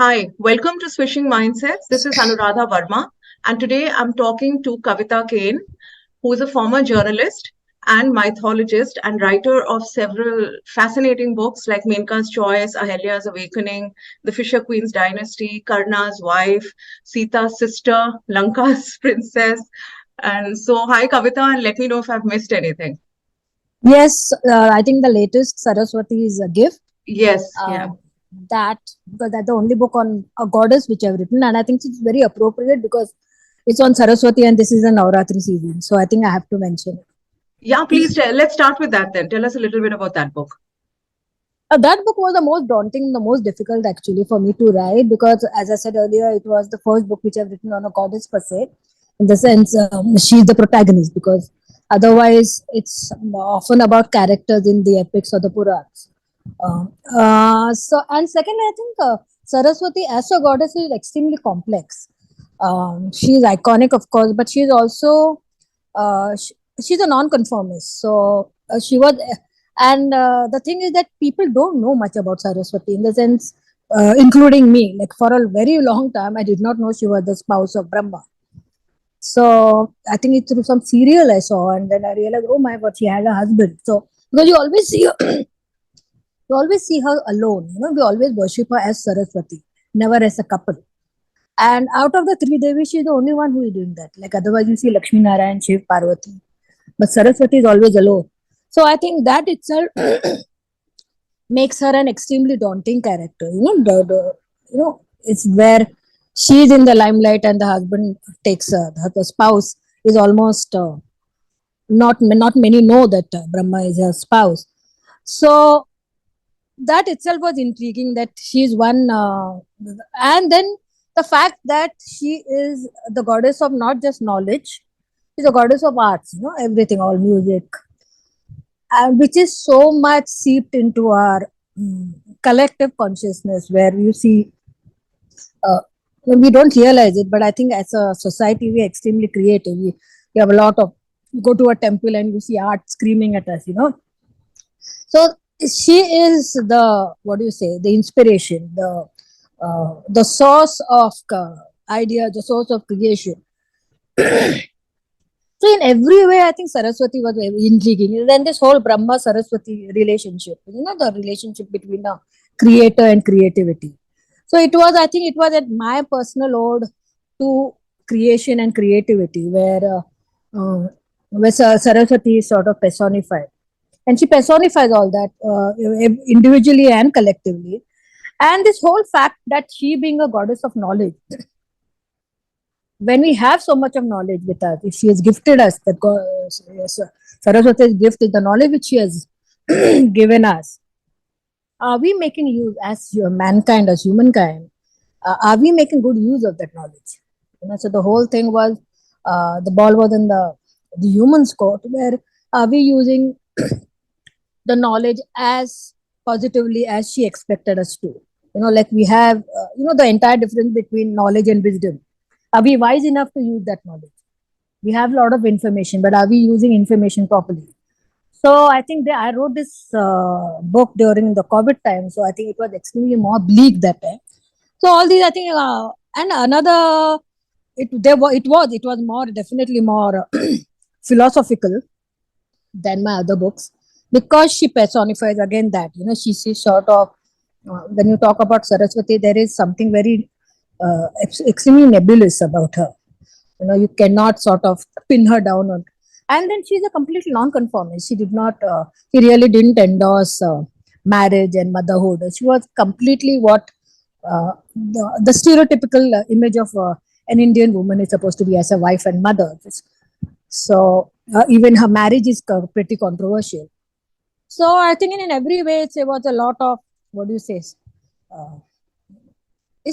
Hi, welcome to Swishing Mindsets. This is Anuradha Verma, and today I'm talking to Kavita Kane, who is a former journalist and mythologist and writer of several fascinating books like Menka's Choice, Ahalya's Awakening, The Fisher Queen's Dynasty, Karna's Wife, Sita's Sister, Lanka's Princess. And so, hi Kavita, and let me know if I've missed anything. Yes, I think the latest Saraswati is a gift. Yes, yeah. Because that's the only book on a goddess which I've written, and I think it's very appropriate because it's on Saraswati and this is a Navratri season. So I think I have to mention it. Yeah, please let's start with that then. Tell us a little bit about that book. That book was the most daunting, the most difficult actually for me to write because, as I said earlier, it was the first book which I've written on a goddess per se. In the sense, she's the protagonist because otherwise it's often about characters in the epics or the Purans. And second, I think Saraswati as a goddess is extremely complex. She's iconic, of course, but she's also she's a non-conformist. So she was, and the thing is that people don't know much about Saraswati in the sense, including me. Like for a very long time, I did not know she was the spouse of Brahma. So I think it's through some serial I saw, and then I realized, oh my God, she had a husband. So because you always see her, you always see her alone. We always worship her as Saraswati, never as a couple. And out of the three Devis, she's the only one who is doing that. Like otherwise, you see Lakshmi Narayan, Shiv, Parvati, but Saraswati is always alone. So I think that itself makes her an extremely daunting character. It's where she's in the limelight and the husband takes her. The spouse is almost not many know that Brahma is her spouse. So that itself was intriguing that she's one, and then the fact that she is the goddess of not just knowledge, she's a goddess of arts. Everything, all music, and which is so much seeped into our collective consciousness, where you see we don't realize it, but I think as a society we're extremely creative. We have a lot of, you go to a temple and you see art screaming at us. So she is the, what do you say, the inspiration, the source of idea, the source of creation. So in every way, I think Saraswati was very intriguing. Then this whole Brahma Saraswati relationship, the relationship between a creator and creativity. So it was, I think it was at my personal ode to creation and creativity, where Saraswati is sort of personified. And she personifies all that individually and collectively. And this whole fact that she being a goddess of knowledge, when we have so much of knowledge with us, if she has gifted us, that Saraswati's gift is the knowledge which she has given us. Are we making use as mankind, as humankind? Are we making good use of that knowledge? So the whole thing was, the ball was in the human's court, where are we using the knowledge as positively as she expected us to? Like we have, the entire difference between knowledge and wisdom. Are we wise enough to use that knowledge? We have a lot of information, but are we using information properly? So I think I wrote this book during the COVID time. So I think it was extremely more bleak that time. So all these, I think, and another, it was more, definitely more philosophical than my other books, because she personifies again that, she's sort of, when you talk about Saraswati, there is something very extremely nebulous about her. You cannot sort of pin her down on. And then she's a completely non-conformist. She really didn't endorse marriage and motherhood. She was completely what the stereotypical image of an Indian woman is supposed to be as a wife and mother. So even her marriage is pretty controversial. So I think in every way it was a lot of, what do you say?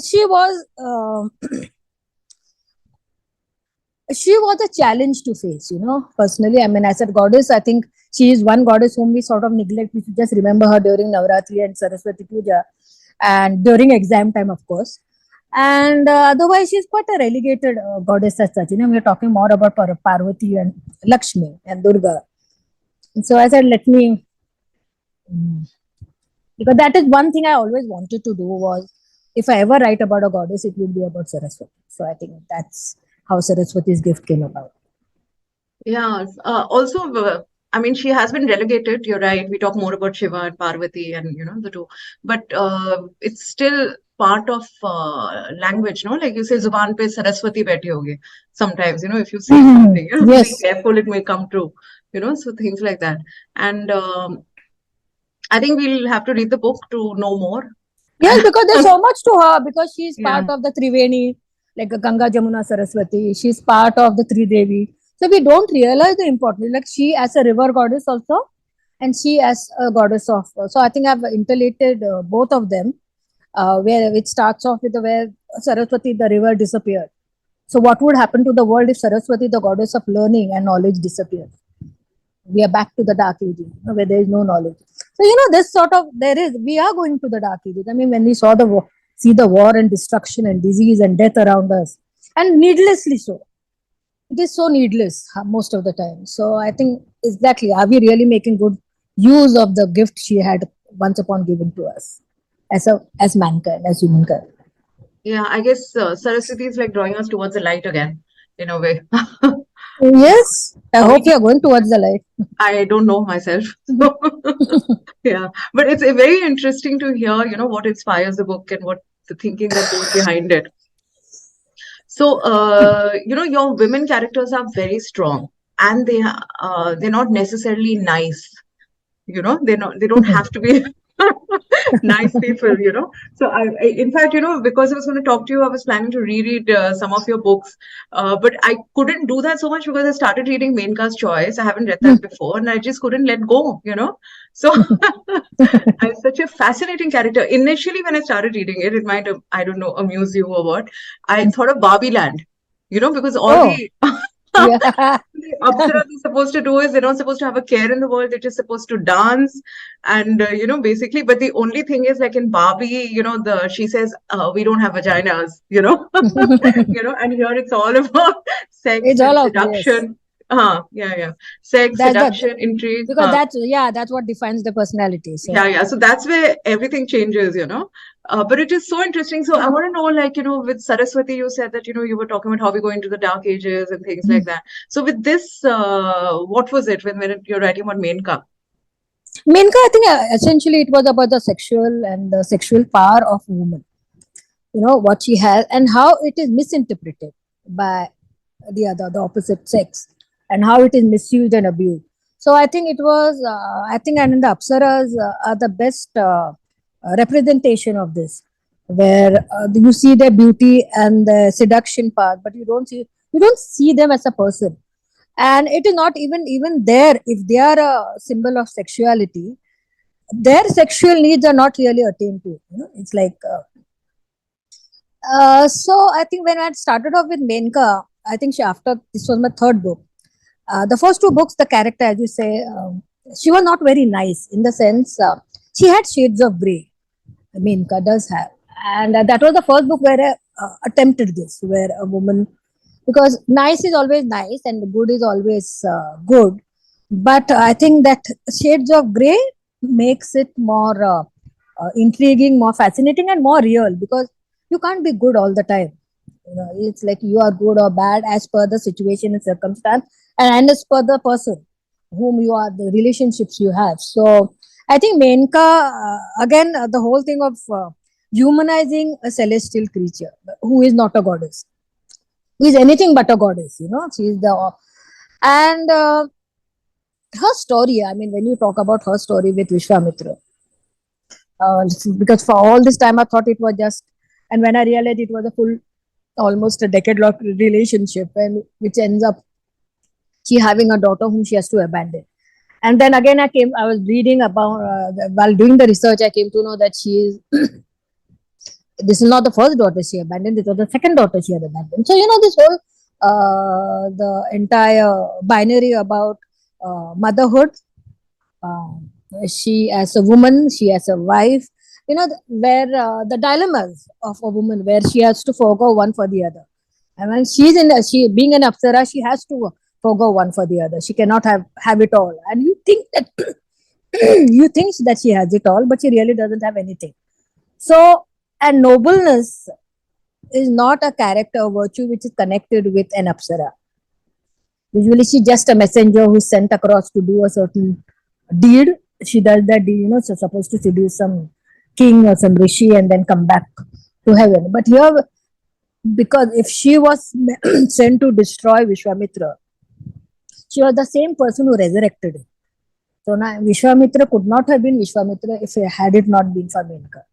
She was she was a challenge to face, personally. I mean, as a goddess, I think she is one goddess whom we sort of neglect. We should just remember her during Navratri and Saraswati Puja, and during exam time, of course. And otherwise, she's quite a relegated goddess as such. We're talking more about Parvati and Lakshmi and Durga. And so I said, let me, because that is one thing I always wanted to do, was if I ever write about a goddess, it would be about Saraswati. So I think that's how Saraswati's gift came about. Yeah. Also, I mean, she has been relegated. You're right. We talk more about Shiva and Parvati and, the two. But it's still part of language, no? Like you say, Zuban pe Saraswati baiti hogi. Sometimes, if you say something, be Yes. careful, it may come true, so things like that. And I think we'll have to read the book to know more. Yes, because there's so much to her, because she's Yeah. part of the Triveni, like Ganga, Jamuna, Saraswati. She's part of the Tridevi. So we don't realize the importance. Like she as a river goddess also, and she as a goddess of. So I think I've interrelated both of them, where it starts off with where Saraswati, the river, disappeared. So what would happen to the world if Saraswati, the goddess of learning and knowledge, disappeared? We are back to the dark ages, where there is no knowledge. So this sort of we are going to the dark ages. I mean, when we see the war and destruction and disease and death around us, and needlessly so, it is so needless most of the time. So I think exactly, are we really making good use of the gift she had once upon given to us as mankind, as humankind? Yeah, I guess Saraswati is like drawing us towards the light again, in a way. Yes, I Or hope maybe you are going towards the light. I don't know myself. Yeah, but it's very interesting to hear, what inspires the book and what the thinking that goes behind it. So, your women characters are very strong, and they're not necessarily nice. They don't have to be nice people. So in fact, because I was going to talk to you, I was planning to reread some of your books, but I couldn't do that so much because I started reading Menka's Choice. I haven't read that before, and I just couldn't let go. So it's such a fascinating character. Initially, when I started reading it, it might have, I don't know, amuse you or what. I thought of Barbie Land, because all Oh, the yeah. the apsaras are supposed to do is they're not supposed to have a care in the world. They're just supposed to dance, and basically. But the only thing is, like in Barbie, she says we don't have vaginas, and here it's all about sex It's and all of, yes. seduction. Yeah. Sex, That's the seduction, intrigue. because that's what defines the personality. So Yeah. So that's where everything changes. But it is so interesting. So I want to know, like, with Saraswati, you said that, you were talking about how we go into the dark ages and things like that. So with this, what was it when you're writing about Menka? Menka, I think essentially it was about the sexual and the sexual power of woman. What she has and how it is misinterpreted by the opposite sex, and how it is misused and abused. So I think it was and the apsaras are the best representation of this, where you see their beauty and the seduction part, but you don't see them as a person. And it is not even there. If they are a symbol of sexuality, their sexual needs are not really attained to. It's like so I think when I had started off with Menka, I think after this was my third book. The first two books, the character, as you say, she was not very nice, in the sense she had shades of grey. Menka does have, and that was the first book where I attempted this, where a woman, because nice is always nice and good is always good, but I think that shades of grey makes it more intriguing, more fascinating, and more real, because you can't be good all the time. It's like you are good or bad as per the situation and circumstance, and as per the person whom you are, the relationships you have. So I think Menka, again, the whole thing of humanizing a celestial creature who is not a goddess, who is anything but a goddess. She is the, and her story, I mean, when you talk about her story with Vishwamitra, uh, because for all this time I thought it was just, and when I realized it was a full, almost a decade long relationship, and which ends up she having a daughter whom she has to abandon. And then again, I was reading about, while doing the research, I came to know that she is, this is not the first daughter she abandoned, this was the second daughter she had abandoned. So, this whole, the entire binary about motherhood, uh, she as a woman, she as a wife, where the dilemmas of a woman, where she has to forego one for the other. And when she being an apsara, she has to forego one for the other. She cannot have it all. And you think that you think that she has it all, but she really doesn't have anything. So And nobleness is not a character virtue which is connected with an apsara. Usually, she's just a messenger who's sent across to do a certain deed. She does that deed, she's supposed to seduce some king or some rishi and then come back to heaven. But here, because if she was sent to destroy Vishwamitra, she was the same person who resurrected him. So now Vishwamitra could not have been Vishwamitra if had it not been for Menaka.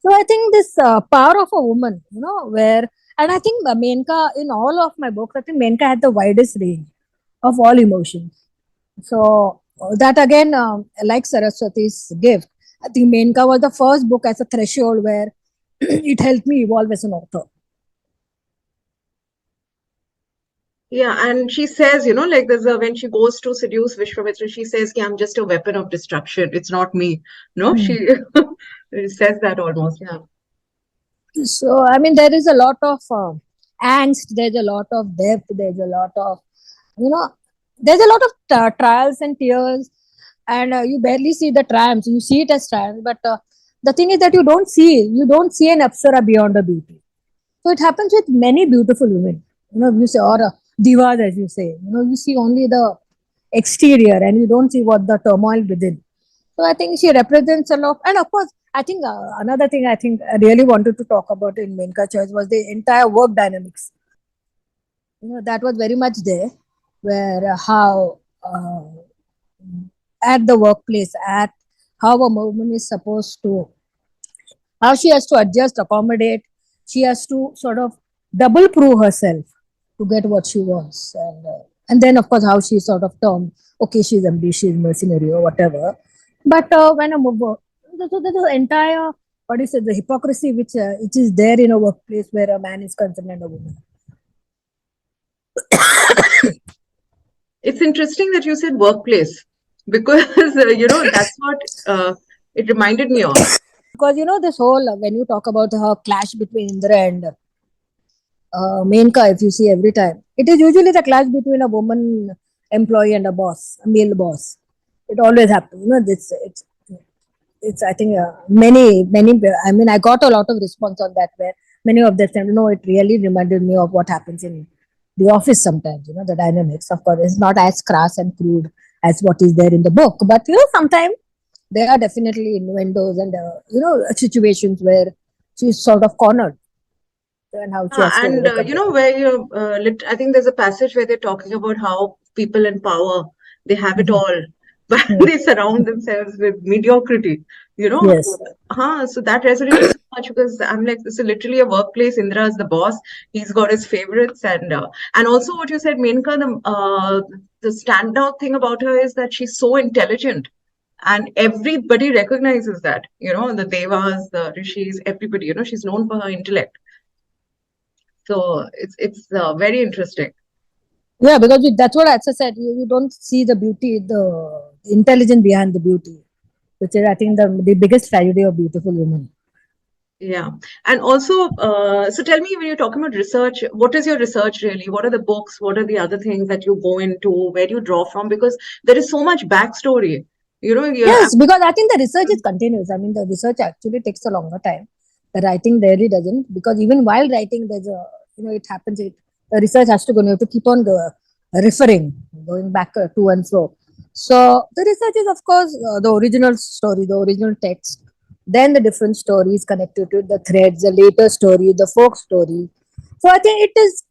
So I think this power of a woman, and I think Menaka, in all of my books, I think Menaka had the widest range of all emotions. So that again, like Saraswati's gift, I think Menaka was the first book as a threshold where it helped me evolve as an author. Yeah, and she says, like when she goes to seduce Vishwamitra, she says, I'm just a weapon of destruction. It's not me. No, she says that almost, yeah. So, I mean, there is a lot of angst, there's a lot of depth, there's a lot of, there's a lot of trials and tears, and you barely see the triumphs. You see it as triumphs, but the thing is that you don't see an apsara beyond a beauty. So it happens with many beautiful women, you say, or divas, as you say, you see only the exterior and you don't see what the turmoil within. So I think she represents a lot. And of course, I think another thing I think I really wanted to talk about in Menaka Choice was the entire work dynamics. That was very much there, where how at the workplace, at how a woman is supposed to, how she has to adjust, accommodate, she has to sort of double prove herself to get what she wants. And then, of course, how she sort of turned, okay, she's ambitious, mercenary, or whatever. But when a mover, so the entire, what is it, the hypocrisy which is there in a workplace where a man is concerned and a woman. It's interesting that you said workplace because, that's what it reminded me of. Because, this whole, when you talk about her clash between Indra and Menaka, if you see every time, it is usually the clash between a woman employee and a boss, a male boss. It always happens. It's I think many, I mean, I got a lot of response on that where many of them said, it really reminded me of what happens in the office sometimes, the dynamics. Of course, it's not as crass and crude as what is there in the book. But, sometimes there are definitely innuendos and, situations where she's sort of cornered. And how she has to where I think there's a passage where they're talking about how people in power, they have it all, but they surround themselves with mediocrity, Yes. So that resonated so much because I'm like, this is literally a workplace. Indra is the boss. He's got his favorites. And also what you said, Menaka, the standout thing about her is that she's so intelligent. And everybody recognizes that, the devas, the rishis, everybody, she's known for her intellect. So it's very interesting. Yeah, because that's what I said. You don't see the beauty, the intelligence behind the beauty, which is, I think, the biggest tragedy of beautiful women. Yeah. And also, so tell me, when you're talking about research, what is your research really? What are the books? What are the other things that you go into? Where do you draw from? Because there is so much backstory. Yes, because I think the research is continuous. I mean, the research actually takes a longer time. The writing rarely doesn't, because even while writing, there's it happens. The research has to go. You have to keep on referring, going back to and fro. So the research is, of course, the original story, the original text, then the different stories connected to the threads, the later story, the folk story. So I think it's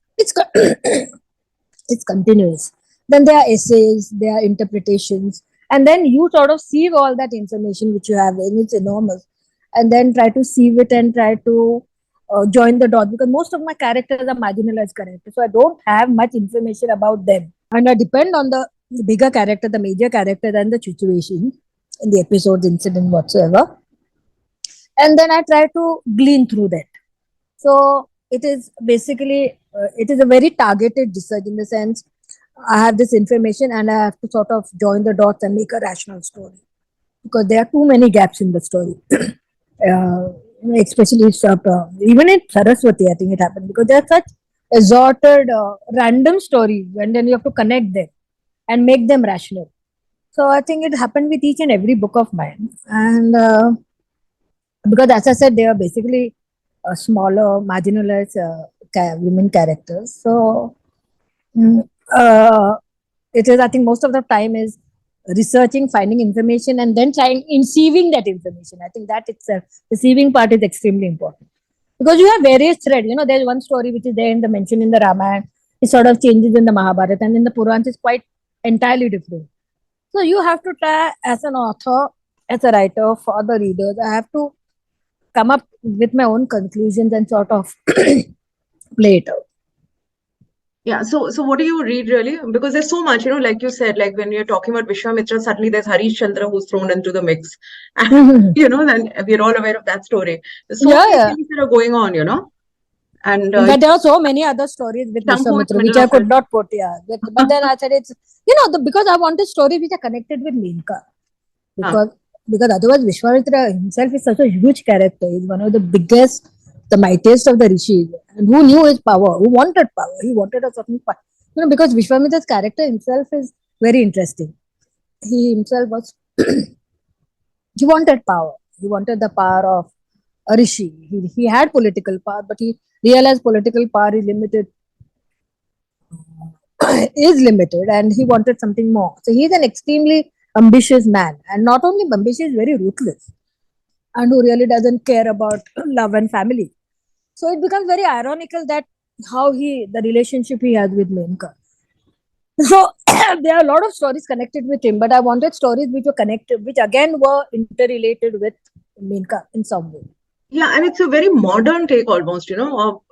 it's continuous. Then there are essays, there are interpretations, and then you sort of sieve all that information which you have, and it's enormous, and then try to sieve it and try to join the dots, because most of my characters are marginalized characters, so I don't have much information about them, and I depend on the bigger character, the major character, and the situation in the episodes, incident, whatsoever, and then I try to glean through that. So it is basically it is a very targeted research, in the sense I have this information and I have to sort of join the dots and make a rational story, because there are too many gaps in the story. Especially even in Saraswati, I think it happened, because there are such assorted random stories, and then you have to connect them and make them rational. So I think it happened with each and every book of mine, and because, as I said, they are basically smaller, marginalized women characters. So, mm, uh, it is, I think, most of the time is researching, finding information, and then trying receiving that information. I think that itself, receiving part is extremely important because you have various threads. There's one story which is there in the mention in the Ramayana, it sort of changes in the Mahabharata, and in the Purans is quite entirely different. So you have to try as an author, as a writer for the readers. I have to come up with my own conclusions and sort of play it out. Yeah, so what do you read really? Because there's so much, like you said, like when you're talking about Vishwamitra, suddenly there's Harish Chandra who's thrown into the mix. And, then we're all aware of that story. There's so many things that are going on, And In fact, there are so many other stories with some point Vishwamitra, which middle I of could it. not put, But then I said it's, because I wanted stories which are connected with Meenakshi. Because otherwise Vishwamitra himself is such a huge character. He's one of the biggest, the mightiest of the rishis. And who knew his power? Who wanted power? He wanted a certain power. Because Vishwamitra's character himself is very interesting. He himself was, he wanted power. He wanted the power of a rishi. He had political power, but he realized political power is limited, and he wanted something more. So he's an extremely ambitious man, and not only ambitious, very ruthless, and who really doesn't care about love and family. So it becomes very ironical that how the relationship he has with Menaka. So there are a lot of stories connected with him, but I wanted stories which were connected, which again were interrelated with Menaka in some way. Yeah, and it's a very modern take almost, or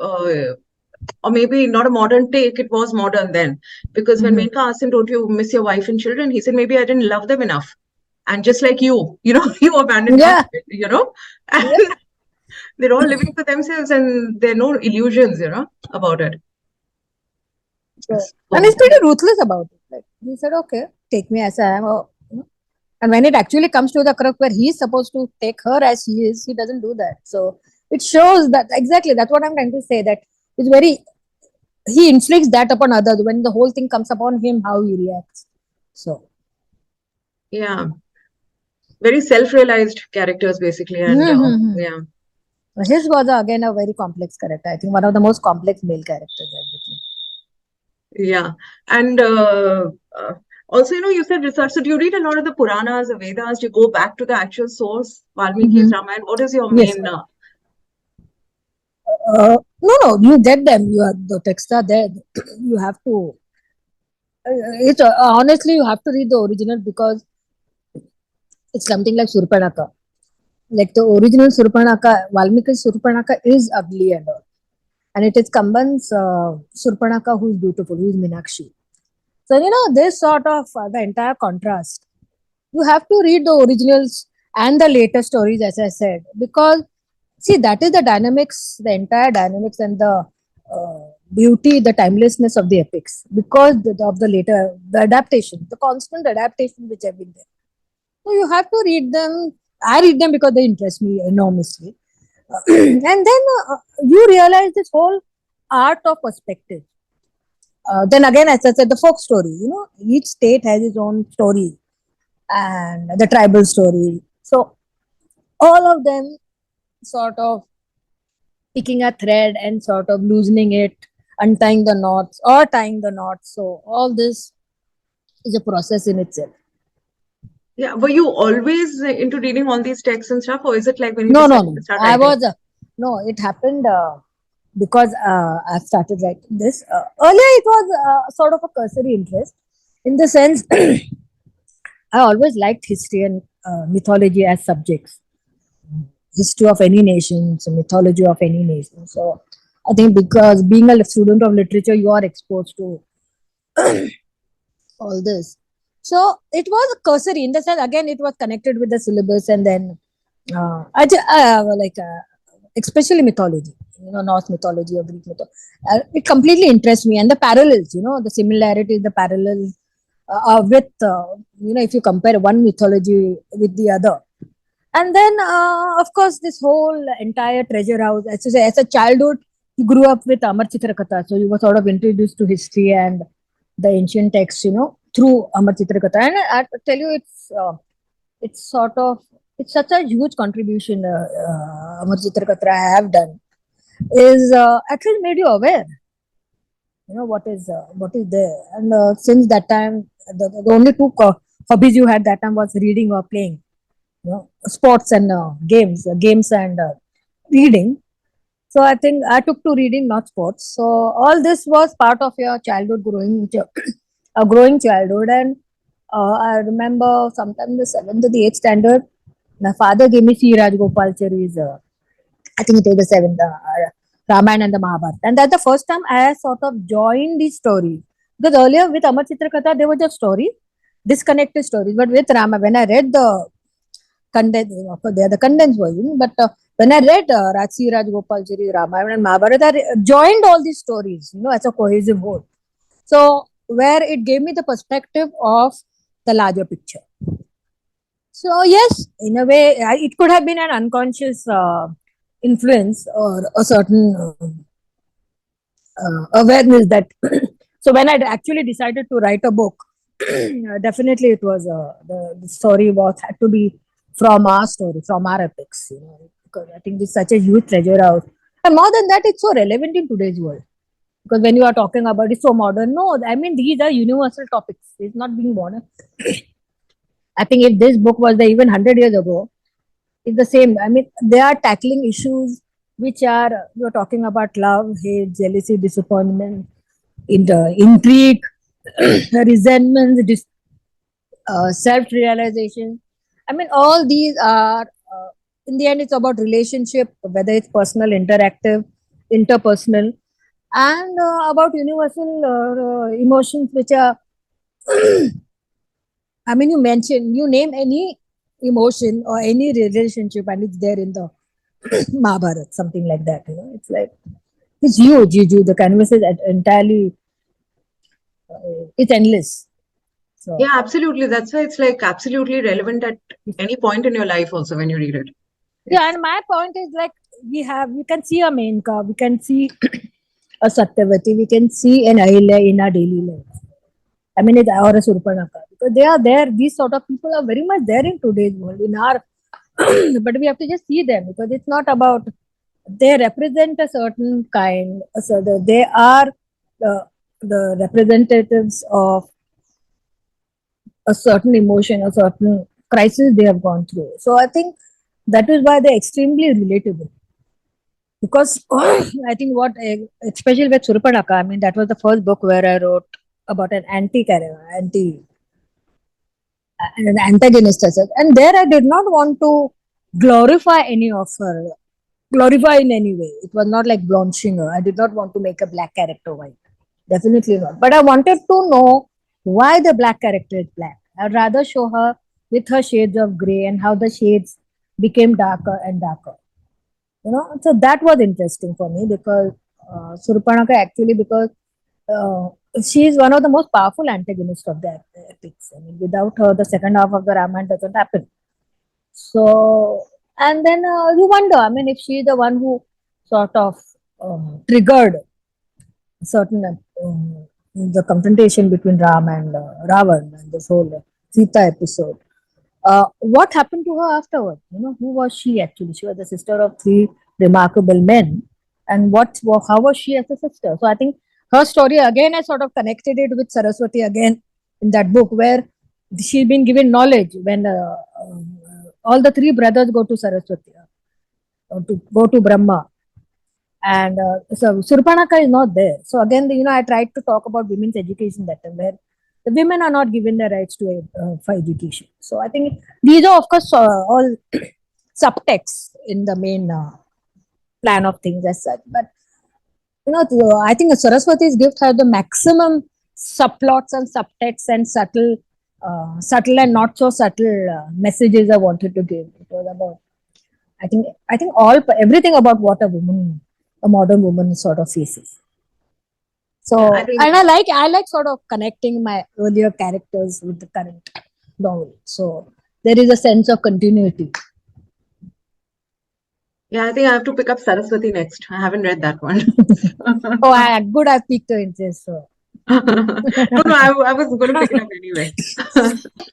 maybe not a modern take, it was modern then. Because when Menaka asked him, don't you miss your wife and children? He said, maybe I didn't love them enough. And just like you, you abandoned your, and they're all living for themselves and there are no illusions, about it. And he's pretty ruthless about it. Like he said, okay, take me as I am. And when it actually comes to the crux where he's supposed to take her as she is, he doesn't do that. So it shows that exactly that's what I'm trying to say, that it's very, he inflicts that upon others when the whole thing comes upon him, how he reacts. So yeah, very self-realized characters basically, and yeah, his was again a very complex character. I think one of the most complex male characters I've written. Yeah, and also, you said research. So do you read a lot of the Puranas, the Vedas? Do you go back to the actual source, Valmiki's Ramayana? What is your main? No, you get them. The texts are there. You have to. It's honestly, you have to read the original because it's something like Surpanakha. Like the original Surpanakha, Valmiki's Surpanakha is ugly and all. And it is Kamban's Surpanakha who is beautiful, who is Meenakshi. So, this sort of the entire contrast. You have to read the originals and the later stories, as I said, because see, that is the dynamics, the entire dynamics and the beauty, the timelessness of the epics, because of the later, the adaptation, the constant adaptation which have been there. So you have to read them. I read them because they interest me enormously. And then you realize this whole art of perspective. Then again, as I said, the folk story, each state has its own story and the tribal story. So all of them sort of picking a thread and sort of loosening it, untying the knots or tying the knots. So all this is a process in itself. Yeah, were you always into reading all these texts and stuff, or is it like when you No. start writing? I was no. It happened because I started writing this. Earlier, it was sort of a cursory interest, in the sense I always liked history and mythology as subjects. History of any nation, so mythology of any nation. So I think because being a student of literature, you are exposed to all this. So it was cursory in the sense, again, it was connected with the syllabus, and then especially mythology, Norse mythology or Greek mythology. It completely interests me, and the parallels, the similarities, the parallels with, if you compare one mythology with the other. And then, of course, this whole entire treasure house, as a childhood, you grew up with Amar Chitra Katha, so you were sort of introduced to history and the ancient texts, through Amar Chitra Katha. And I tell you, it's such a huge contribution Amar Chitra Katha I have done. is at least made you aware, what is there. And since that time, the only two hobbies you had that time was reading or playing, sports and games and reading. So I think I took to reading, not sports. So all this was part of your childhood, a growing childhood. And I remember sometime in the 7th or the 8th standard, my father gave me C. Rajagopalchari's, I think it was the 7th, Ramayana and the Mahabharata. And that's the first time I sort of joined these stories. Because earlier with Amar Chitra Katha, they were just stories, disconnected stories. But with Rama, when I read the condensed, they are the condensed version, but when I read Rajsi Rajagopalchari, Ramayana and Mahabharata, I joined all these stories, as a cohesive whole. So, where it gave me the perspective of the larger picture. So, yes, in a way, it could have been an unconscious influence or a certain awareness that. So, when I actually decided to write a book, definitely it was the story had to be from our story, from our epics, because I think it's such a huge treasure house. And more than that, it's so relevant in today's world. Because when you are talking about it's so modern, no, I mean, these are universal topics. It's not being modern. I think if this book was there even 100 years ago, it's the same. I mean, they are tackling issues which are, you're talking about love, hate, jealousy, disappointment, intrigue, resentments, self-realization. I mean, all these are, in the end, it's about relationship, whether it's personal, interactive, interpersonal, and about universal emotions, which are, I mean, you name any emotion or any relationship, and it's there in the Mahabharata, something like that. It's like, it's huge. The canvas is entirely, it's endless. So, Yeah, absolutely. That's why it's like absolutely relevant at any point in your life also when you read it. yeah, and my point is like, we can see a Menaka, we can see a Satyavati, we can see an Ahalya in our daily life. I mean, or a Surpanakha, because they are there. These sort of people are very much there in today's world, in our, but we have to just see them, because it's not about, they represent a certain kind, they are the representatives of a certain emotion, a certain crisis they have gone through. So I think that is why they're extremely relatable. Because I think especially with Surpanakha, I mean, that was the first book where I wrote about an an antagonist as such. And there I did not want to glorify glorify in any way. It was not like blanching her. I did not want to make a black character white. Definitely not. But I wanted to know why the black character is black. I'd rather show her with her shades of grey and how the shades became darker and darker. So that was interesting for me, because Surpanakha actually, because she is one of the most powerful antagonists of the epics. I mean, without her, the second half of the Ramayana doesn't happen. So, and then you wonder, I mean, if she is the one who sort of triggered certain the confrontation between Ram and Ravan and this whole Sita episode. What happened to her afterward? Who was she actually? She was the sister of three remarkable men. And how was she as a sister? So I think her story, again, I sort of connected it with Saraswati again in that book, where she's been given knowledge when all the three brothers go to Saraswati, to go to Brahma. And so Surpanakha is not there. So again, I tried to talk about women's education that time, where the women are not given the rights to for education. So I think these are, of course, all subtexts in the main plan of things as such. But I think Saraswati's gift has the maximum subplots and subtexts and subtle and not so subtle messages I wanted to give. It was about, I think everything about what a modern woman sort of faces. So, Yeah, I think, and I like sort of connecting my earlier characters with the current novel. So there is a sense of continuity. yeah, I think I have to pick up Saraswati next. I haven't read that one. Oh, I've piqued your interest. So. No, I was going to pick it up anyway.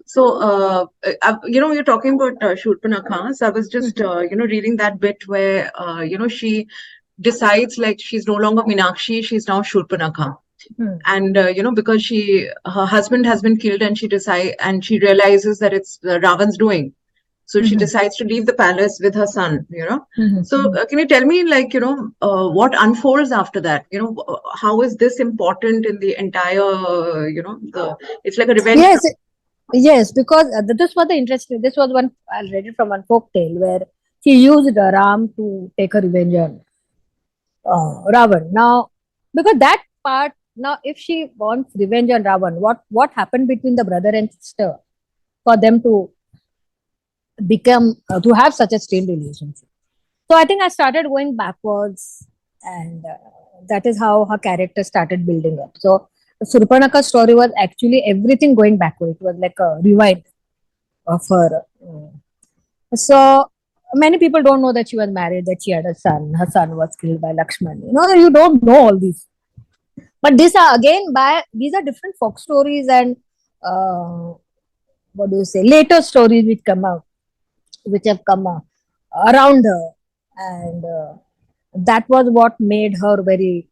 So, you're talking about Surpanakha. So I was just, reading that bit where, she decides like she's no longer Meenakshi, she's now Surpanakha. And because her husband has been killed, and she realizes that it's Ravan's doing. So she decides to leave the palace with her son, So can you tell me, like, what unfolds after that? How is this important in the entire, it's like a revenge. Yes, because this was the interesting. This was one I read it from one folk tale where she used Ram to take a revenge on Ravan. Now, because that part, now if she wants revenge on Ravan, what happened between the brother and sister for them to become to have such a strained relationship? So I think I started going backwards, and that is how her character started building up. So the Surpanakha story was actually everything going backward. It was like a rewind of her. So many people don't know that she was married, that she had a son. Her son was killed by Lakshman. You don't know all these. But these are these are different folk stories and later stories which have come out around her, and that was what made her very.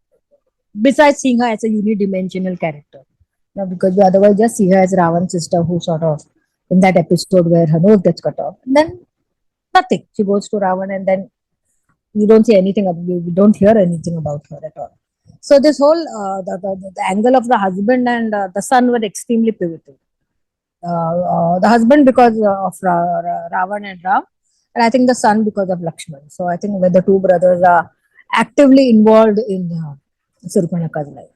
Besides seeing her as a unidimensional character, because we otherwise just see her as Ravan's sister, who sort of in that episode where her nose gets cut off, and then nothing. She goes to Ravan, and then you don't see anything. We don't hear anything about her at all. So this whole the angle of the husband and the son were extremely pivotal. The husband because of Ravan and Ram, and I think the son because of Lakshman. So I think when the two brothers are actively involved in Surpanakha's life.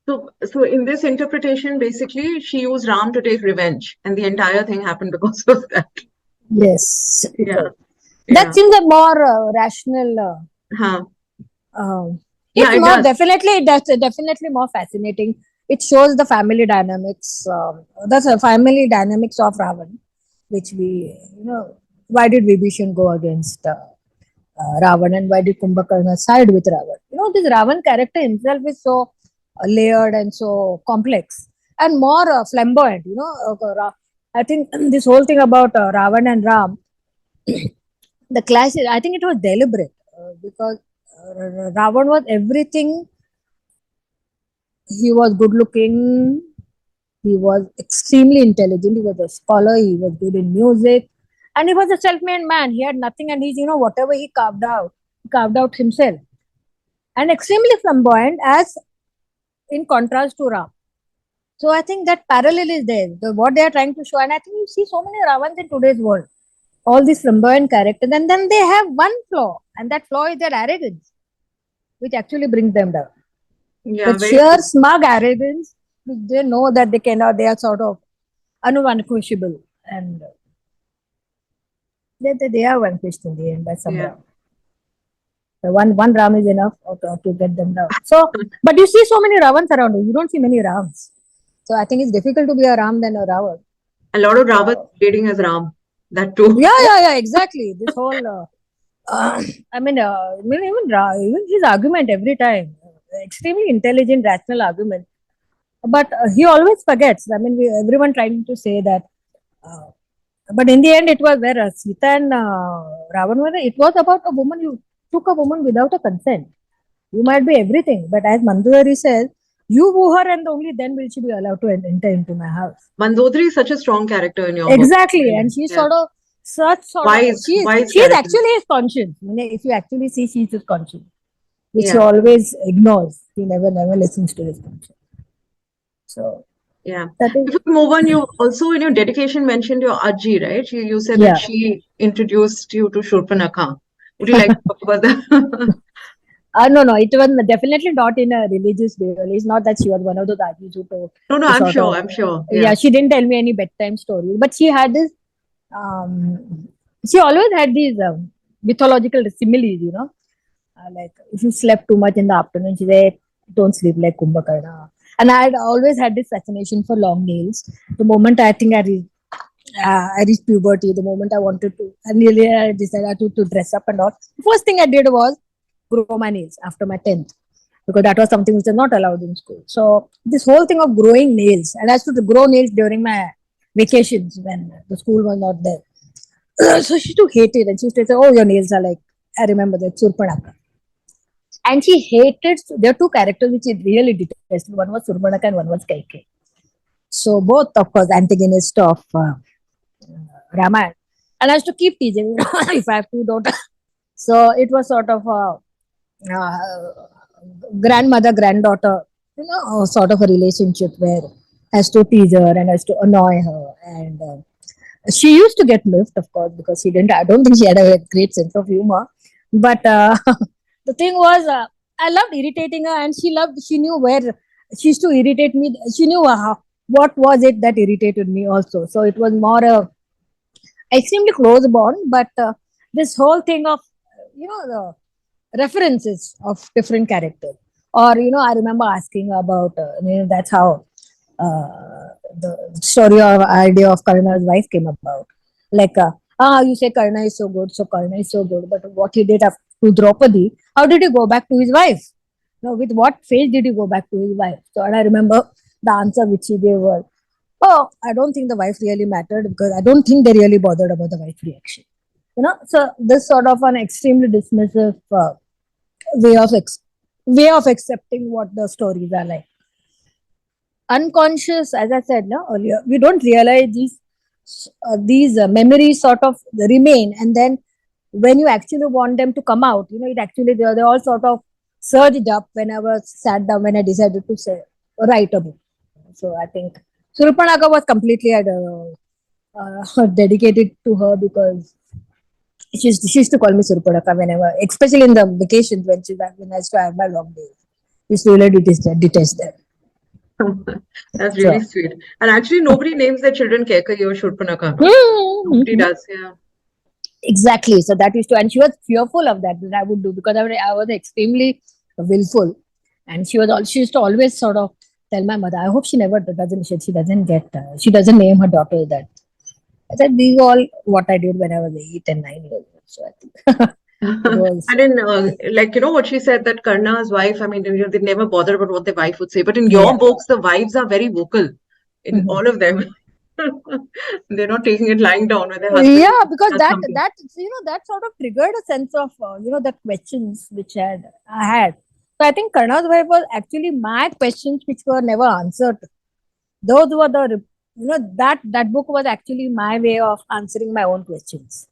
So in this interpretation, basically, she used Ram to take revenge, and the entire thing happened because of that. Yes. Yeah. That seems a more rational. It's more definitely. That's definitely more fascinating. It shows the family dynamics. That's a family dynamics of Ravan, which why did Vibhishan go against Ravan, and why did Kumbhakarna side with Ravan? This Ravan character himself is so layered and so complex and more flamboyant. I think this whole thing about Ravan and Ram, the clash, I think it was deliberate because Ravan was everything. He was good looking. He was extremely intelligent. He was a scholar. He was good in music. And he was a self-made man. He had nothing, and he's, whatever he carved out himself. And extremely flamboyant, as in contrast to Ram. So I think that parallel is there. What they are trying to show, and I think you see so many Ravans in today's world. All these flamboyant characters, and then they have one flaw, and that flaw is their arrogance, which actually brings them down. Yeah, the sheer smug arrogance, they know that they cannot, they are sort of unquestionable, and they are vanquished in the end by some Ram. The one Ram is enough to get them down. So, but you see so many Ravans around you. You don't see many Rams. So I think it's difficult to be a Ram than a Ravan. A lot of Ravans dating as Ram. That too. Yeah, exactly. This whole, even his argument every time, extremely intelligent, rational argument. But he always forgets. Everyone trying to say that. But in the end, it was where Sita and Ravana, it was about a woman. You took a woman without a consent. You might be everything, but as Mandodari says, you woo her, and only then will she be allowed to enter into my house. Mandodari is such a strong character in your book. Exactly, and she's sort of wise. She's actually his conscience. If you actually see, she's his conscience, which he always ignores. He never listens to his conscience. So if we move on, you also in your dedication mentioned your Ajji, right? You said that she introduced you to Surpanakha. Would you like to talk about that? No, it was definitely not in a religious way. It's not that she was one of those Ajis who told. No, I'm sure. Yeah, she didn't tell me any bedtime stories, but she had this. She always had these mythological similes, like if you slept too much in the afternoon, she said, "Don't sleep like Kumbhakarna." And I had always had this fascination for long nails. The moment I think I reached puberty, the moment I wanted to, I decided to dress up and all. The first thing I did was grow my nails after my 10th, because that was something which was not allowed in school. So this whole thing of growing nails, and I used to grow nails during my vacations when the school was not there. So she used to hate it, and she used to say, "Oh, your nails are like," I remember that, Surpanakha. And she hated, there are two characters which she really detested. One was Surpanakha and one was Kaikeyi. So both, of course, antagonists of Ramayana. And I used to keep teasing, if I have two daughters. So it was sort of a grandmother, granddaughter, sort of a relationship where has to tease her and has to annoy her. And she used to get miffed, of course, because she didn't, I don't think she had a great sense of humor. But the thing was, I loved irritating her, and she knew where she used to irritate me. She knew what was it that irritated me also. So it was more a extremely close bond, but this whole thing of, the references of different characters. Or, I remember asking about, that's how the story or idea of Karna's wife came about. Like, you say Karna is so good, so Karna is so good, but what he did to Draupadi, how did he go back to his wife? With what face did he go back to his wife? So, and I remember the answer which he gave was, oh, I don't think the wife really mattered, because I don't think they really bothered about the wife's reaction. So this sort of an extremely dismissive way of accepting what the stories are like. Unconscious, as I said earlier, we don't realize these memories sort of remain, and then when you actually want them to come out, it actually they all sort of surged up when I was sat down, when I decided to write a book. So I think Surpanakha was completely dedicated to her, because she used to call me Surpanakha whenever, especially in the vacations when I used to have my long days. She used to really detest that. That's really sweet. And actually, nobody names their children Kaikeyi or Surpanakha. Nobody does, yeah. Exactly. So that used to, and she was fearful of that I would do, because I was extremely willful, and she used to always sort of tell my mother, I hope she doesn't name her daughter that. I said, these are all what I did when I was 8 and 9 years old. So I think and then, what she said, that Karna's wife, I mean, they never bother about what their wife would say. But in your books, the wives are very vocal in all of them. They're not taking it lying down with their husband. Yeah, because that sort of triggered a sense of the questions which I had. So I think Karna's wife was actually my questions which were never answered. Those were the that book was actually my way of answering my own questions.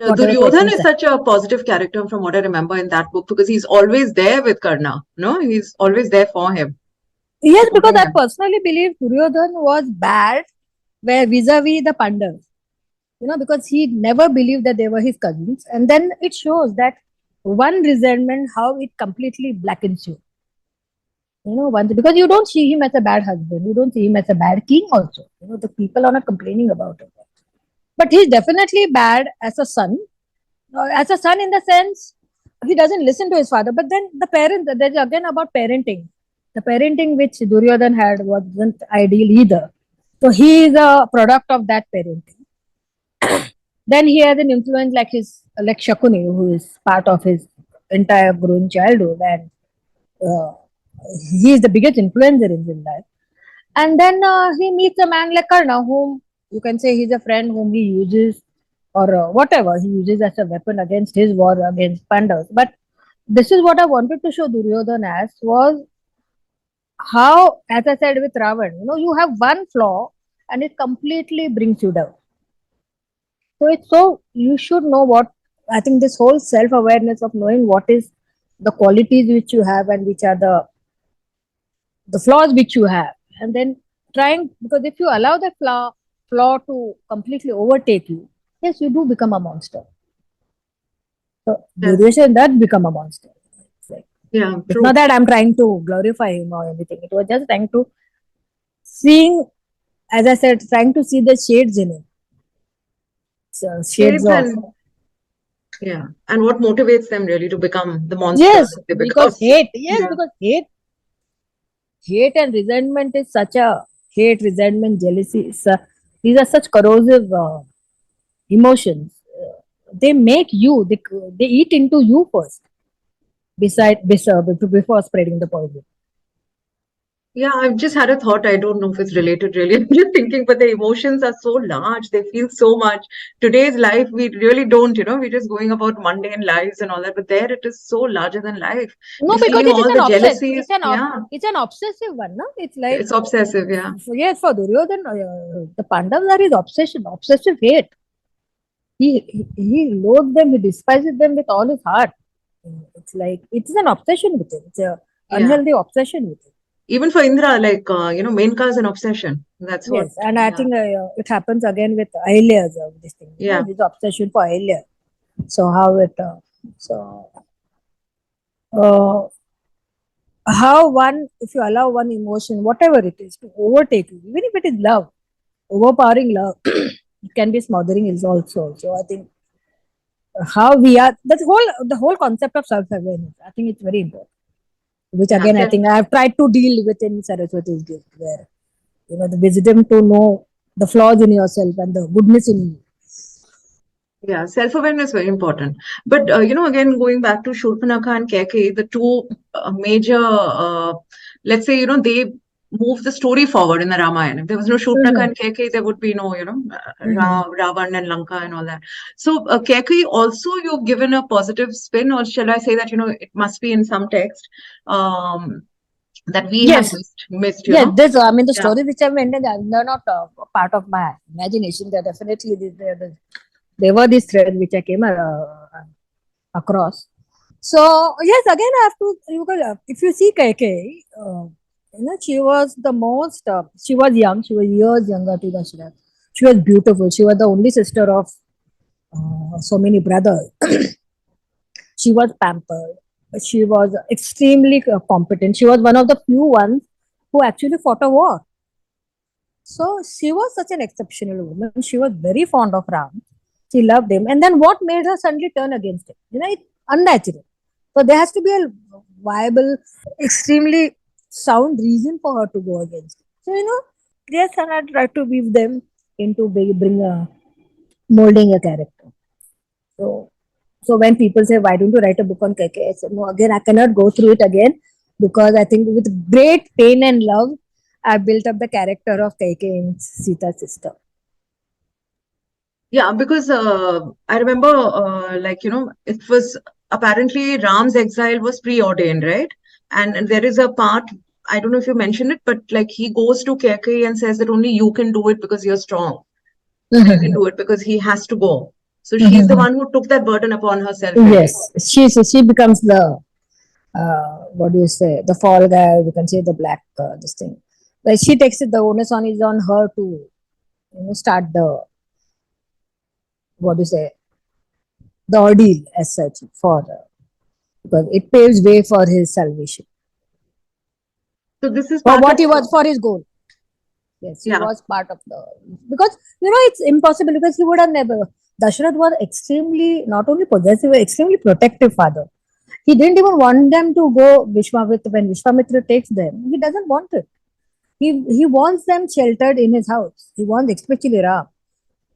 Duryodhan is such a positive character from what I remember in that book, because he's always there with Karna. He's always there for him. Yes, because I personally believe Duryodhan was bad where vis-a-vis the Pandavas. Because he never believed that they were his cousins. And then it shows that one resentment, how it completely blackens you. Because you don't see him as a bad husband. You don't see him as a bad king also. The people are not complaining about it. But he's definitely bad as a son. As a son in the sense, he doesn't listen to his father. But then the parents, there's again about parenting. The parenting which Duryodhan had wasn't ideal either. So he is a product of that parenting. Then he has an influence like Shakuni, who is part of his entire growing childhood, and he is the biggest influencer in his life. And then he meets a man like Karna, whom you can say he's a friend whom he uses, or whatever he uses as a weapon against his war against Pandavas. But this is what I wanted to show Duryodhan as, was how, as I said with Ravana, you have one flaw and it completely brings you down. So you should know what, I think this whole self-awareness of knowing what is the qualities which you have and which are the flaws which you have, and then trying, because if you allow that flaw to completely overtake you, yes, you do become a monster. So Duryodhan does become a monster. It's not that I'm trying to glorify him or anything. It was just trying to trying to see the shades in him. So shades of. And what motivates them really to become the monster? Yes, because hate. Yes, because hate and resentment is such a resentment, jealousy. These are such corrosive emotions. They make you. They eat into you first. Before spreading the poison. Yeah, I've just had a thought. I don't know if it's related really. I'm just thinking, but the emotions are so large. They feel so much. Today's life, we really don't, we're just going about mundane lives and all that. But there it is so larger than life. No, We're because feeling it is all an the obsession. jealousies. Yeah, It's an obsessive one, no? It's like it's obsessive. Yeah. yes, for Duryodhan, the Pandavas are his obsession, obsessive hate. He loathes them, he despises them with all his heart. It's like it's an obsession with him. It's a Yeah. unhealthy obsession with him. Even for Indra, like, Menka is an obsession. That's what, Yes, and I yeah. think it happens again with Ahalya's this thing. You know, Yeah. his obsession for Ahalya. So how it so uh, how one, if you allow one emotion, whatever it is, to overtake you, even if it is love, overpowering love, it can be smothering is also. So I think how we are, the whole concept of self awareness, I think it's very important. Which Yeah. again I think I have tried to deal with in Saraswati's gift, where the wisdom to know the flaws in yourself and the goodness in you. Yeah, self-awareness is very important. But again, going back to Surpanakha and Kaikeyi, the two major, let's say, they move the story forward in the Ramayana. If there was no Surpanakha Mm-hmm. and Kaikeyi, there would be no, Mm-hmm. Ravana and Lanka and all that. So Kaikeyi also you've given a positive spin, or shall I say that, it must be in some text that we have Yes, missed, yes. This I mean the Yeah. story which I mentioned, they're not part of my imagination. They're definitely they were these threads which I came across. So yes, again I have to if you see Kaikeyi, she was the most. She was young. She was years younger to Dashrath. She was beautiful. She was the only sister of so many brothers. She was pampered. She was extremely competent. She was one of the few ones who actually fought a war. So she was such an exceptional woman. She was very fond of Ram. She loved him. And then what made her suddenly turn against him? It's unnatural. So there has to be a viable, extremely sound reason for her to go against him. So, yes, and I try to weave them into bring a molding a character. So, so when people say, why don't you write a book on Kaikeyi? I said, no, again, I cannot go through it again because I think with great pain and love, I built up the character of Kaikeyi and Sita's sister. Yeah, because I remember, it was apparently Ram's exile was preordained, right? And there is a part, I don't know if you mentioned it, but like he goes to Kaikeyi and says that only you can do it because you're strong. I can do it because he has to go. So she's the one who took that burden upon herself, really. Yes, she becomes the what do you say, the fall guy. You can say the black this thing. Like she takes it. The onus is on her to start the what do you say, the ordeal as such for because it paves way for his salvation. So this is For part what of he was for his goal. Yes, he yeah. was part of the because it's impossible because he would have never. Dashrath was extremely not only possessive, extremely protective father. He didn't even want them to go Vishwamitra when Vishwamitra takes them. He doesn't want it. He wants them sheltered in his house. He wants especially Ram.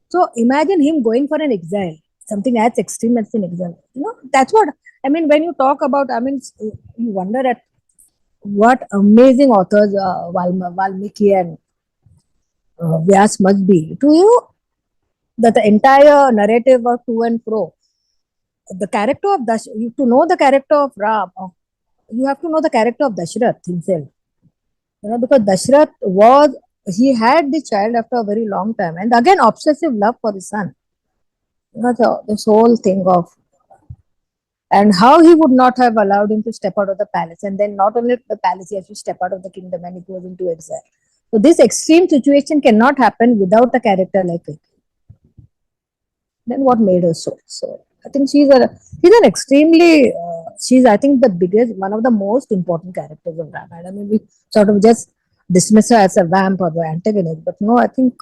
So imagine him going for an exile, something as extreme as an exile. That's what I mean. When you talk about, you wonder at what amazing authors Valmiki and Vyas must be. To you, that the entire narrative of to and fro, the character of to know the character of Ram, you have to know the character of Dashrath himself. Because Dashrath he had the child after a very long time, and again obsessive love for his son. This whole thing of and how he would not have allowed him to step out of the palace, and then not only the palace, he has to step out of the kingdom, and he goes into exile. So this extreme situation cannot happen without a character like it. Then what made her so? So I think she's an extremely she's I think the biggest, one of the most important characters of Ramayana. I mean, we sort of just dismiss her as a vamp or the antagonist, but no, I think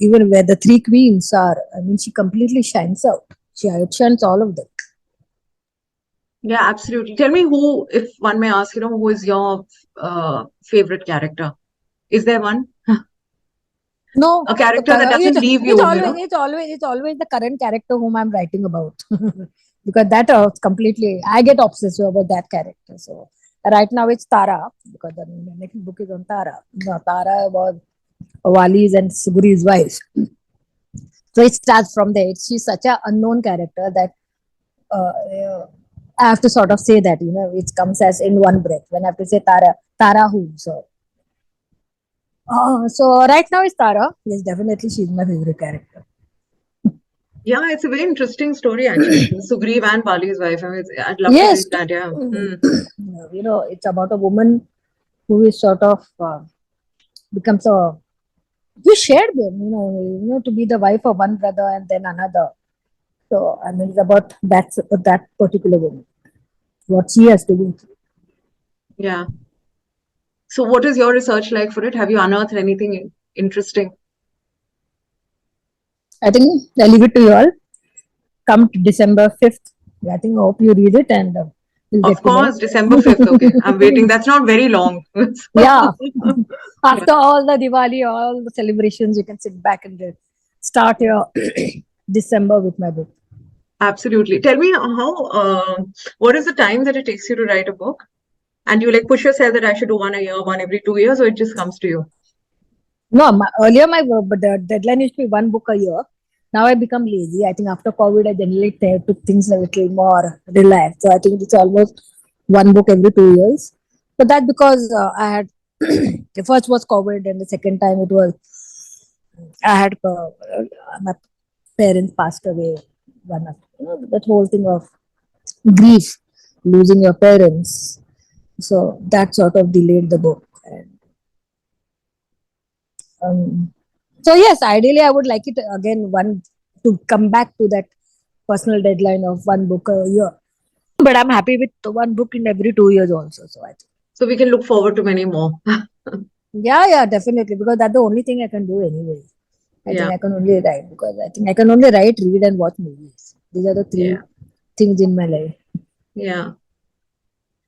even where the three queens are, I mean, she completely shines out. She outshines all of them. Yeah, absolutely. Tell me who, if one may ask, who is your favorite character? Is there one? No, A character that doesn't leave you, it's always the current character whom I'm writing about because that completely I get obsessed about that character. So Right now it's Tara, because the next book is on Tara. No, Tara was Vali's and Sugri's wife. So it starts from there. She's such an unknown character that I have to sort of say that, it comes as in one breath. When I have to say Tara, Tara who? So right now it's Tara. Yes, definitely she's my favorite character. Yeah, it's a very interesting story actually. Sugriv and Vali's wife. I mean, I'd love to Yes, read that. Yeah. it's about a woman who is sort of becomes a we shared them, to be the wife of one brother and then another. So I mean, it's about that particular woman, what she has to do. Yeah. So, what is your research like for it? Have you unearthed anything interesting? I think I leave it to you all. Come to December 5th. I think I hope you read it and we'll Of get to know. course, December 5th. Okay, I'm waiting. That's not very long. Yeah. After all the Diwali, all the celebrations, you can sit back and start your December with my book. Absolutely. Tell me what is the time that it takes you to write a book? And you like push yourself that I should do one a year, one every 2 years, or it just comes to you? No, earlier my deadline used to be one book a year. Now I become lazy. I think after COVID, I generally took things a little more relaxed. So I think it's almost one book every 2 years. But that's because I had the first was COVID, and the second time it was I had my parents passed away. One of that whole thing of grief, losing your parents. So that sort of delayed the book. And so yes, ideally I would like it again to come back to that personal deadline of one book a year. But I'm happy with one book in every 2 years also. So I think. So we can look forward to many more. Yeah, definitely, because that's the only thing I can do anyway. I Yeah. think I can only write because I think I can only write, read, and watch movies. These are the three things in my life. Yeah.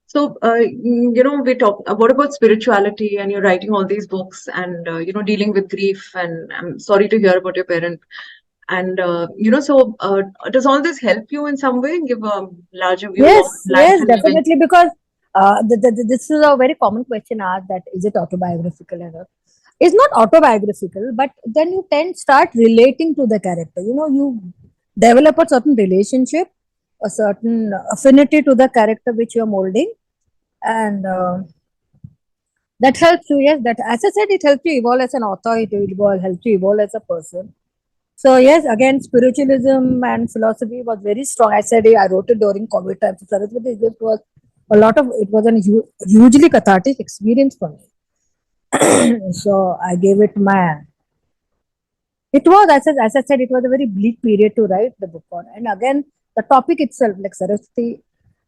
So, we talk. What about spirituality? And you're writing all these books, and dealing with grief. And I'm sorry to hear about your parent. And does all this help you in some way? Give a larger view of life Yes, and living. definitely, because this is a very common question asked, that is it autobiographical or not? It's not autobiographical, but then you start relating to the character. You develop a certain relationship, a certain affinity to the character which you're molding, and that helps you. Yes, that, as I said, it helps you evolve as an author. It helps you evolve as a person. So yes, again, spiritualism and philosophy was very strong. I said I wrote it during COVID time. So Saraswati, it was it was a hugely cathartic experience for me. So I gave it my. It was, as I said, it was a very bleak period to write the book on. And again, the topic itself, like Saraswati,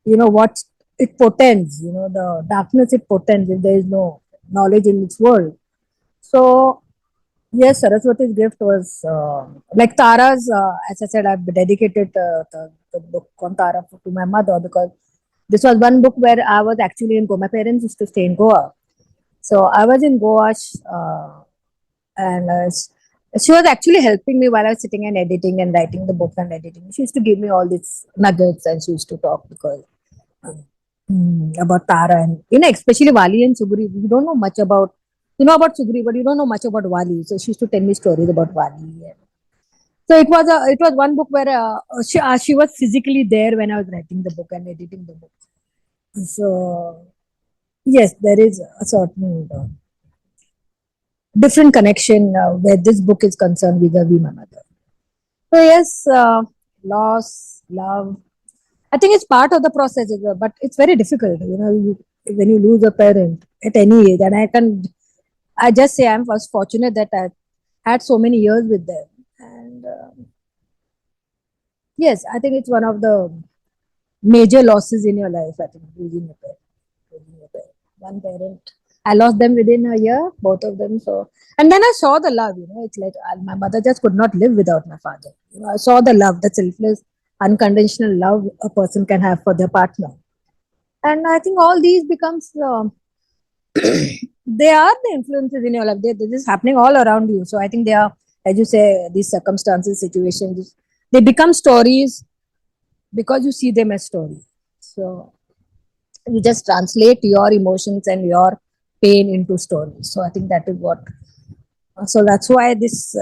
what it portends, the darkness it portends if there is no knowledge in this world. So yes, Saraswati's gift was like Tara's. As I said, I've dedicated the book on Tara to my mother, because this was one book where I was actually in Goa. My parents used to stay in Goa, so I was in Goa, and she was actually helping me while I was sitting and editing and writing the book and editing. She used to give me all these nuggets, and she used to talk because about Tara, and especially Vali and Sugriva. We don't know much about. You know about Sugriva, but you don't know much about Vali. So she used to tell me stories about Vali. So it was one book where she was physically there when I was writing the book and editing the book. So yes, there is a certain different connection where this book is concerned vis-a-vis my mother. So yes, loss, love. I think it's part of the process, but it's very difficult. When you lose a parent at any age, and I just say I'm first fortunate that I had so many years with them. And yes, I think it's one of the major losses in your life. I think losing a parent. One parent. I lost them within a year, both of them. So, and then I saw the love. It's like my mother just could not live without my father. I saw the love, the selfless, unconditional love a person can have for their partner. And I think all these becomes they are the influences in your life. This is happening all around you. So I think they are, as you say, these circumstances, situations, they become stories because you see them as stories. So You just translate your emotions and your pain into stories. So I think that is what. So that's why this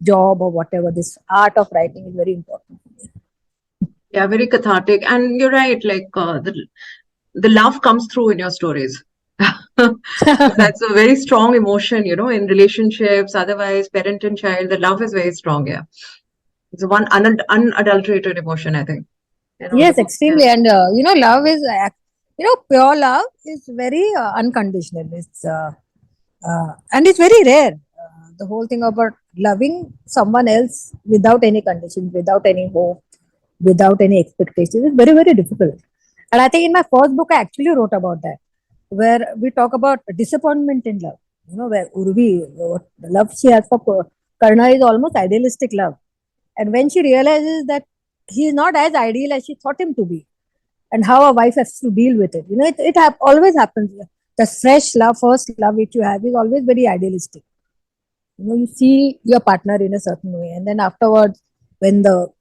job or whatever, this art of writing is very important. Yeah, very cathartic. And you're right, like the love comes through in your stories. That's a very strong emotion, in relationships, otherwise, parent and child, the love is very strong, yeah. It's one unadulterated emotion, I think. Yes, extremely. And love is, pure love is very unconditional. It's and it's very rare. The whole thing about loving someone else without any conditions, without any hope, without any expectations is very, very difficult. And I think in my first book, I actually wrote about that, where we talk about disappointment in love. Where Urvi, what the love she has for Karna is almost idealistic love. And when she realizes that he is not as ideal as she thought him to be, and how a wife has to deal with it, it always happens. The fresh love, first love which you have is always very idealistic. You see your partner in a certain way, and then afterwards, when the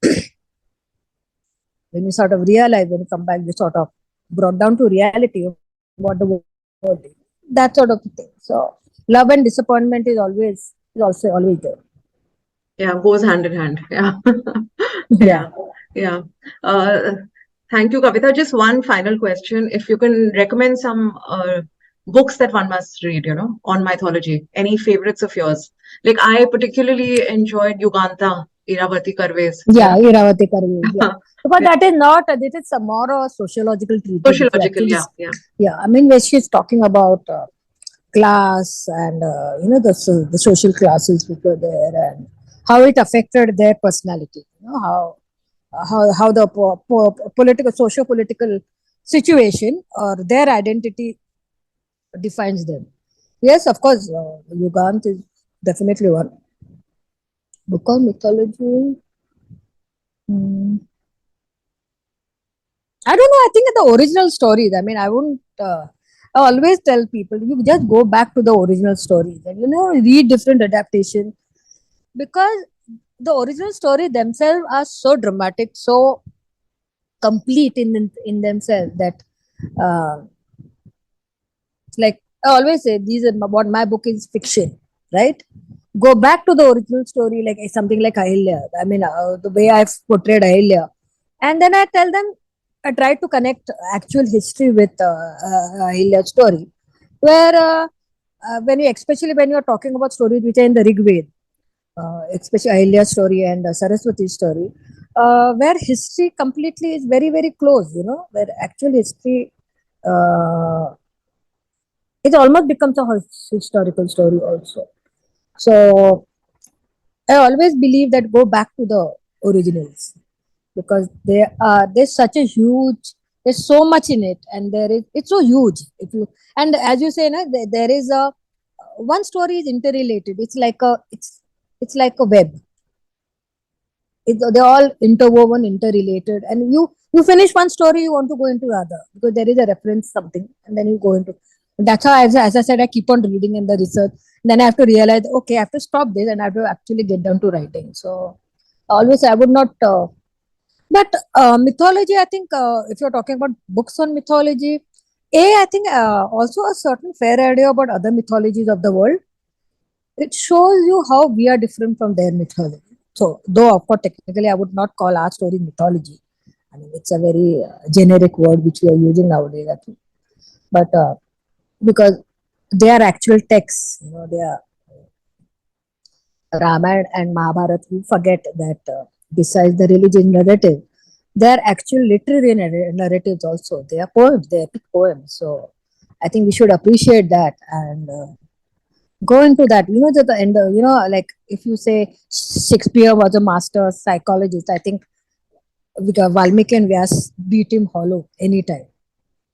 when you sort of realize, when you come back, you sort of brought down to reality of what the world is. That sort of thing. So love and disappointment is also always there. Yeah, goes hand in hand. Yeah. Yeah. Yeah. Thank you, Kavita. Just one final question. If you can recommend some books that one must read, on mythology, any favorites of yours? Like I particularly enjoyed Yuganta, Iravati Karve's. Yeah, Iravati Karve. Yeah. But Yeah. that is not, this is some more a sociological treatise. If you Sociological, actually, yeah. yeah, I mean, where she's talking about class and, the social classes which were there and how it affected their personality, how the political, socio-political situation or their identity defines them. Yes, of course, Yugant is definitely one. Book of mythology. Hmm. I don't know. I think the original stories. I mean, I wouldn't. I always tell people you just go back to the original stories and read different adaptations, because the original story themselves are so dramatic, so complete in themselves that uh, like I always say, these are what my book is fiction, right? Go back to the original story, like something like Ahalya. I mean, the way I've portrayed Ahalya, and then I tell them, I try to connect actual history with Ahalya's story, where especially when you are talking about stories which are in the Rig Veda, especially Ahalya's story and Saraswati's story, where history completely is very, very close, where actual history, it almost becomes a historical story also. So I always believe that go back to the originals, because there's such a huge, there's so much in it, and it's so huge. If you, and as you say, there is a one story is interrelated. It's like a web. They're all interwoven, interrelated, and you finish one story, you want to go into the other because there is a reference something, and then you go into. That's how, as I said, I keep on reading in the research. Then I have to realize, okay, I have to stop this and I have to actually get down to writing. So always, I would not. But mythology, I think, if you're talking about books on mythology, I think also a certain fair idea about other mythologies of the world. It shows you how we are different from their mythology. So, though of course, technically, I would not call our story mythology. I mean, it's a very generic word which we are using nowadays, I think. But because they are actual texts, they are Ramayana and Mahabharata. We forget that besides the religious narrative, they are actual literary narratives also. They are poems, they are epic poems. So, I think we should appreciate that and go into that. At the end, like if you say Shakespeare was a master psychologist, I think Valmiki and Vyas beat him hollow anytime.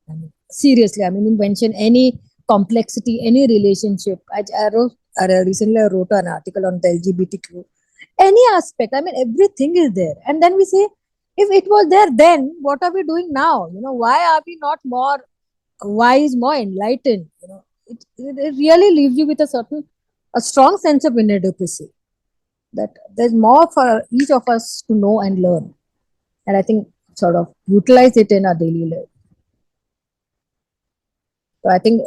I mean, seriously, I mean, you mention any complexity, any relationship. I recently wrote an article on the LGBTQ. Any aspect, I mean, everything is there. And then we say, if it was there then, what are we doing now? Why are we not more wise, more enlightened? It really leaves you with a strong sense of inadequacy, that there's more for each of us to know and learn. And I think sort of utilize it in our daily life. So I think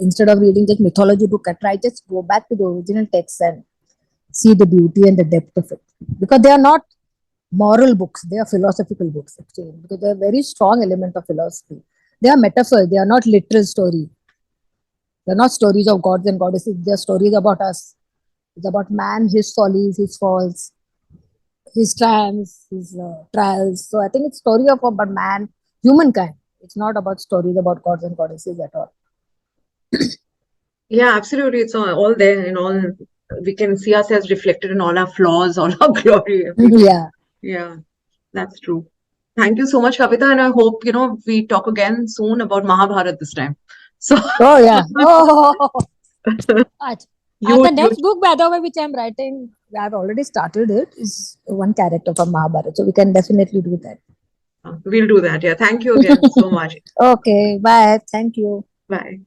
instead of reading just mythology book, I try just go back to the original text and see the beauty and the depth of it. Because they are not moral books, they are philosophical books actually. Because they are very strong element of philosophy. They are metaphors, they are not literal story. They're not stories of gods and goddesses, they're stories about us. It's about man, his follies, his faults, his triumphs, his trials. So I think it's story of about man, humankind. It's not about stories about gods and goddesses at all. Yeah, absolutely. It's all there in all. We can see ourselves reflected in all our flaws, all our glory. Everything. Yeah. Yeah, that's true. Thank you so much, Kavita, and I hope we talk again soon about Mahabharata this time. So Oh yeah. Oh. you The you next book, by the way, which I'm writing, I've already started it, is one character from Mahabharata. So we can definitely do that. we'll do that. Yeah, thank you again so much. Okay, bye. Thank you. Bye.